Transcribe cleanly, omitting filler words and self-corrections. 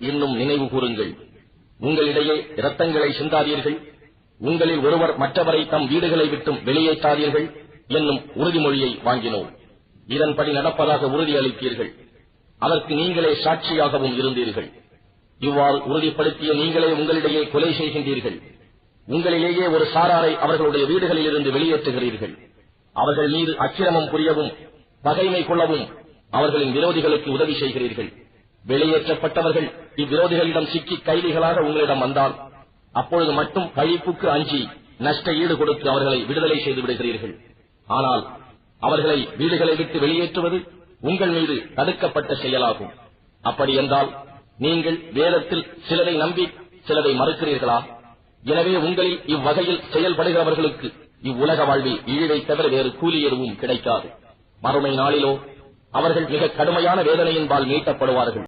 இன்னும் நினைவு கூறுங்கள், உங்களிடையே இரத்தங்களை சிந்தாதீர்கள், உங்களில் ஒருவர் மற்றவரை தம் வீடுகளை விட்டும் வெளியேற்றாதீர்கள் என்னும் உறுதிமொழியை வாங்கினோம். இதன்படி நடப்பதாக உறுதியளித்தீர்கள். அதற்கு நீங்களே சாட்சியாகவும் இருந்தீர்கள். இவ்வாறு உறுதிப்படுத்திய நீங்களே உங்களிடையே கொலை செய்கின்றீர்கள். உங்களிலேயே ஒரு சாராரை அவர்களுடைய வீடுகளில் இருந்து வெளியேற்றுகிறீர்கள். அவர்கள் மீது அக்கிரமம் புரியவும் பகைமை கொள்ளவும் அவர்களின் விரோதிகளுக்கு உதவி செய்கிறீர்கள். வெளியேற்றப்பட்டவர்கள் இவ்விரோதிகளிடம் சிக்கி கைதிகளாக உங்களிடம் வந்தால் அப்பொழுது மட்டும் பழிப்புக்கு அஞ்சி நஷ்ட ஈடு கொடுத்து அவர்களை விடுதலை செய்து விடுகிறீர்கள். ஆனால் அவர்களை வீடுகளை விட்டு வெளியேற்றுவது உங்கள் மீது தடுக்கப்பட்ட செயலாகும். அப்படி என்றால் நீங்கள் வேதத்தில் சிலரை நம்பி சிலரை மறுக்கிறீர்களா? எனவே உங்களில் இவ்வகையில் செயல்படுகிறவர்களுக்கு இவ்வுலக வாழ்வில் இழிவை தவிர வேறு கூலி எதுவும் கிடைக்காது. மறுமை நாளிலோ அவர்கள் மிக கடுமையான வேதனையின்பால் மீட்டப்படுவார்கள்.